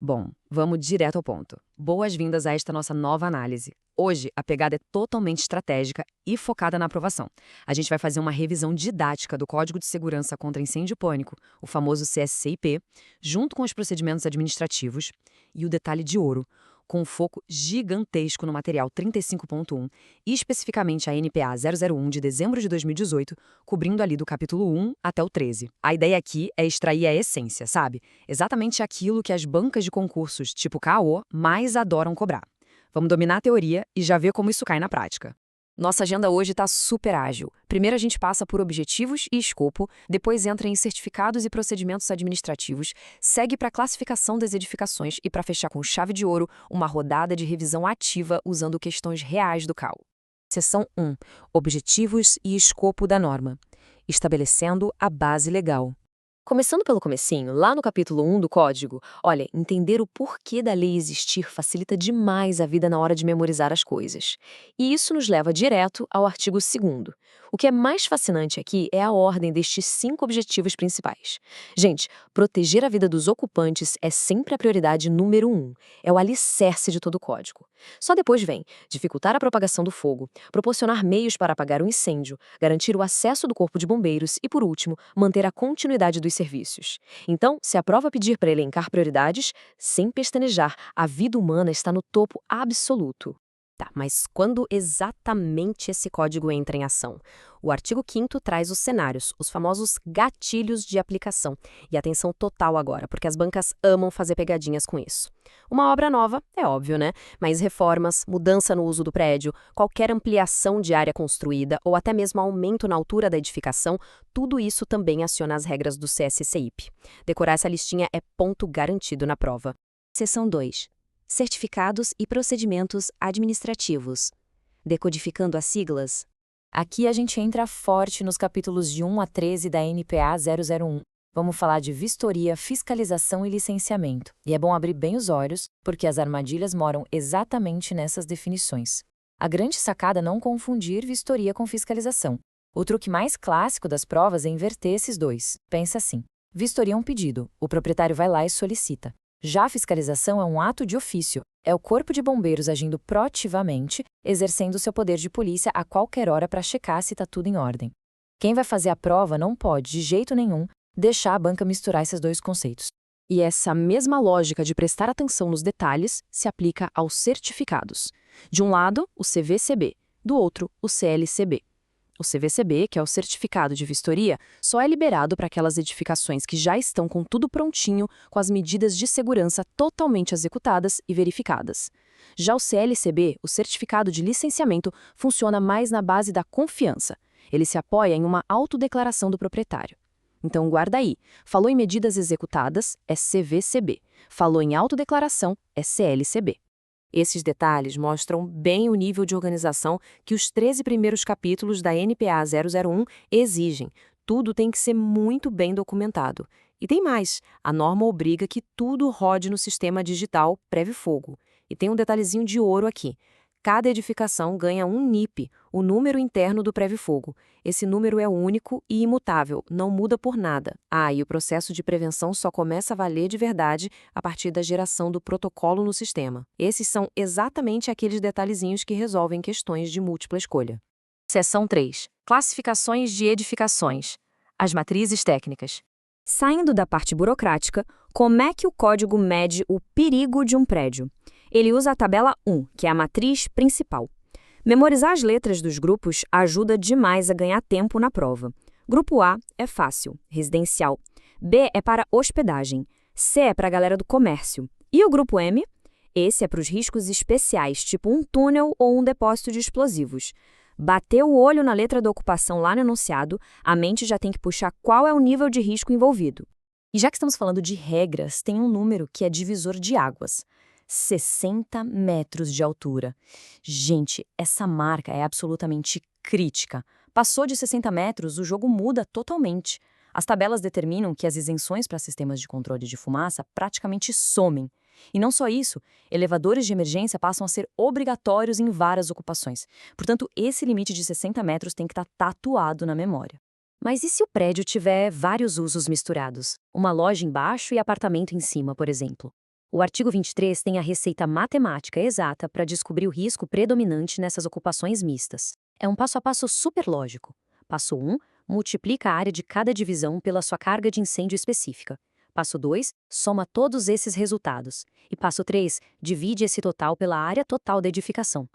Bom, vamos direto ao ponto. Boas-vindas a esta nossa nova análise. Hoje, a pegada é totalmente estratégica e focada na aprovação. A gente vai fazer uma revisão didática do Código de Segurança contra Incêndio e Pânico, o famoso CSCIP, junto com os procedimentos administrativos e o detalhe de ouro, com um foco gigantesco no material 35.1 e especificamente a NPA 001 de dezembro de 2018, cobrindo ali do capítulo 1 até o 13. A ideia aqui é extrair a essência, sabe? Exatamente aquilo que as bancas de concursos tipo KO mais adoram cobrar. Vamos dominar a teoria e já ver como isso cai na prática. Nossa agenda hoje está super ágil. Primeiro a gente passa por objetivos e escopo, depois entra em certificados e procedimentos administrativos, segue para a classificação das edificações e para fechar com chave de ouro, uma rodada de revisão ativa usando questões reais do CAU. Seção 1. Objetivos e escopo da norma. Estabelecendo a base legal. Começando pelo comecinho, lá no capítulo 1 do código, olha, entender o porquê da lei existir facilita demais a vida na hora de memorizar as coisas. E isso nos leva direto ao artigo 2º. O que é mais fascinante aqui é a ordem destes 5 objetivos principais. Gente, proteger a vida dos ocupantes é sempre a prioridade número 1. É o alicerce de todo o código. Só depois vem dificultar a propagação do fogo, proporcionar meios para apagar o incêndio, garantir o acesso do corpo de bombeiros e, por último, manter a continuidade dos serviços. Então, se a prova pedir para elencar prioridades, sem pestanejar, a vida humana está no topo absoluto. Tá, mas quando exatamente esse código entra em ação? O artigo 5º traz os cenários, os famosos gatilhos de aplicação. E atenção total agora, porque as bancas amam fazer pegadinhas com isso. Uma obra nova, é óbvio, né? Mas reformas, mudança no uso do prédio, qualquer ampliação de área construída ou até mesmo aumento na altura da edificação, tudo isso também aciona as regras do CSCIP. Decorar essa listinha é ponto garantido na prova. Seção 2. Certificados e procedimentos administrativos. Decodificando as siglas. Aqui a gente entra forte nos capítulos de 1 a 13 da NPA 001. Vamos falar de vistoria, fiscalização e licenciamento. E é bom abrir bem os olhos, porque as armadilhas moram exatamente nessas definições. A grande sacada é não confundir vistoria com fiscalização. O truque mais clássico das provas é inverter esses dois. Pensa assim: vistoria é um pedido, o proprietário vai lá e solicita. Já a fiscalização é um ato de ofício, é o corpo de bombeiros agindo proativamente, exercendo seu poder de polícia a qualquer hora para checar se está tudo em ordem. Quem vai fazer a prova não pode, de jeito nenhum, deixar a banca misturar esses dois conceitos. E essa mesma lógica de prestar atenção nos detalhes se aplica aos certificados. De um lado, o CVCB, do outro, o CLCB. O CVCB, que é o certificado de vistoria, só é liberado para aquelas edificações que já estão com tudo prontinho, com as medidas de segurança totalmente executadas e verificadas. Já o CLCB, o certificado de licenciamento, funciona mais na base da confiança. Ele se apoia em uma autodeclaração do proprietário. Então guarda aí, falou em medidas executadas, é CVCB. Falou em autodeclaração, é CLCB. Esses detalhes mostram bem o nível de organização que os 13 primeiros capítulos da NPA 001 exigem. Tudo tem que ser muito bem documentado. E tem mais, a norma obriga que tudo rode no sistema digital Previfogo. E tem um detalhezinho de ouro aqui. Cada edificação ganha um NIP, o número interno do Previfogo. Esse número é único e imutável, não muda por nada. E o processo de prevenção só começa a valer de verdade a partir da geração do protocolo no sistema. Esses são exatamente aqueles detalhezinhos que resolvem questões de múltipla escolha. Seção 3. Classificações de edificações. As matrizes técnicas. Saindo da parte burocrática, como é que o código mede o perigo de um prédio? Ele usa a tabela 1, que é a matriz principal. Memorizar as letras dos grupos ajuda demais a ganhar tempo na prova. Grupo A é fácil, residencial. B é para hospedagem. C é para a galera do comércio. E o grupo M? Esse é para os riscos especiais, tipo um túnel ou um depósito de explosivos. Bateu o olho na letra da ocupação lá no enunciado, a mente já tem que puxar qual é o nível de risco envolvido. E já que estamos falando de regras, tem um número que é divisor de águas. 60 metros de altura. Gente, essa marca é absolutamente crítica. Passou de 60 metros, o jogo muda totalmente. As tabelas determinam que as isenções para sistemas de controle de fumaça praticamente somem. E não só isso, elevadores de emergência passam a ser obrigatórios em várias ocupações. Portanto, esse limite de 60 metros tem que estar tatuado na memória. Mas e se o prédio tiver vários usos misturados? Uma loja embaixo e apartamento em cima, por exemplo? O artigo 23 tem a receita matemática exata para descobrir o risco predominante nessas ocupações mistas. É um passo a passo super lógico. Passo 1, multiplica a área de cada divisão pela sua carga de incêndio específica. Passo 2, soma todos esses resultados. E passo 3, divide esse total pela área total da edificação.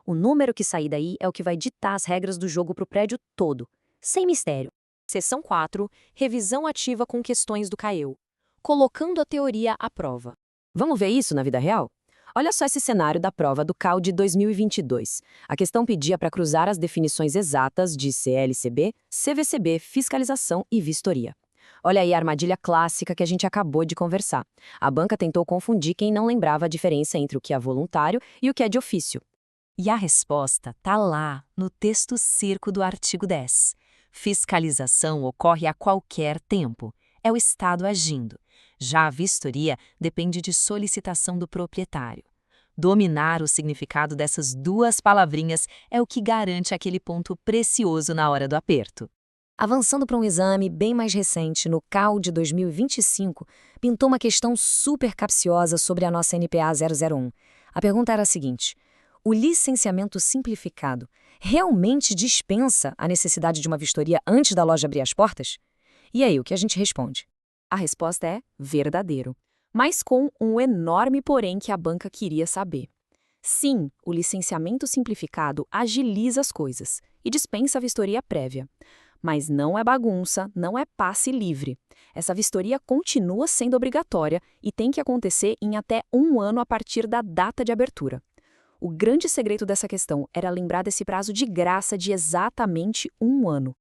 O número que sair daí é o que vai ditar as regras do jogo para o prédio todo. Sem mistério. Seção 4. Revisão ativa com questões do CAEU. Colocando a teoria à prova. Vamos ver isso na vida real? Olha só esse cenário da prova do CAU de 2022. A questão pedia para cruzar as definições exatas de CLCB, CVCB, fiscalização e vistoria. Olha aí a armadilha clássica que a gente acabou de conversar. A banca tentou confundir quem não lembrava a diferença entre o que é voluntário e o que é de ofício. E a resposta está lá, no texto circo do artigo 10. Fiscalização ocorre a qualquer tempo. É o Estado agindo. Já a vistoria depende de solicitação do proprietário. Dominar o significado dessas duas palavrinhas é o que garante aquele ponto precioso na hora do aperto. Avançando para um exame bem mais recente, no CAU de 2025, pintou uma questão super capciosa sobre a nossa NPA 001. A pergunta era a seguinte: o licenciamento simplificado realmente dispensa a necessidade de uma vistoria antes da loja abrir as portas? E aí, o que a gente responde? A resposta é verdadeiro, mas com um enorme porém que a banca queria saber. Sim, o licenciamento simplificado agiliza as coisas e dispensa a vistoria prévia. Mas não é bagunça, não é passe livre. Essa vistoria continua sendo obrigatória e tem que acontecer em até 1 ano a partir da data de abertura. O grande segredo dessa questão era lembrar desse prazo de graça de exatamente 1 ano.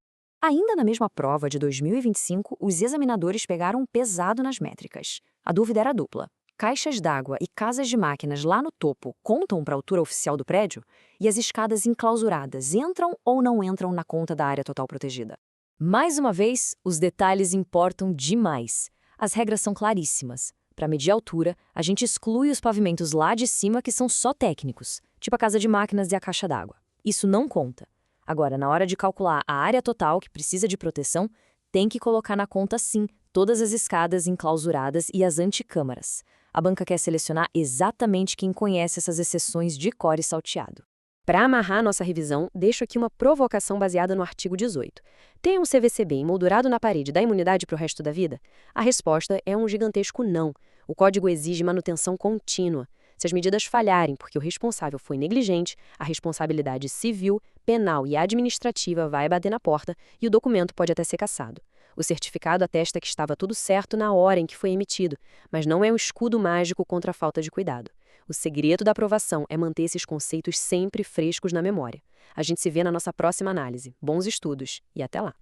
Ainda na mesma prova de 2025, os examinadores pegaram pesado nas métricas. A dúvida era dupla. Caixas d'água e casas de máquinas lá no topo contam para a altura oficial do prédio? E as escadas enclausuradas entram ou não entram na conta da área total protegida? Mais uma vez, os detalhes importam demais. As regras são claríssimas. Para medir a altura, a gente exclui os pavimentos lá de cima que são só técnicos, tipo a casa de máquinas e a caixa d'água. Isso não conta. Agora, na hora de calcular a área total que precisa de proteção, tem que colocar na conta, sim, todas as escadas enclausuradas e as anticâmaras. A banca quer selecionar exatamente quem conhece essas exceções de cor e salteado. Para amarrar nossa revisão, deixo aqui uma provocação baseada no artigo 18. Tem um CVCB emoldurado na parede da imunidade para o resto da vida? A resposta é um gigantesco não. O código exige manutenção contínua. Se as medidas falharem porque o responsável foi negligente, a responsabilidade civil, penal e administrativa vai bater na porta e o documento pode até ser cassado. O certificado atesta que estava tudo certo na hora em que foi emitido, mas não é um escudo mágico contra a falta de cuidado. O segredo da aprovação é manter esses conceitos sempre frescos na memória. A gente se vê na nossa próxima análise. Bons estudos e até lá!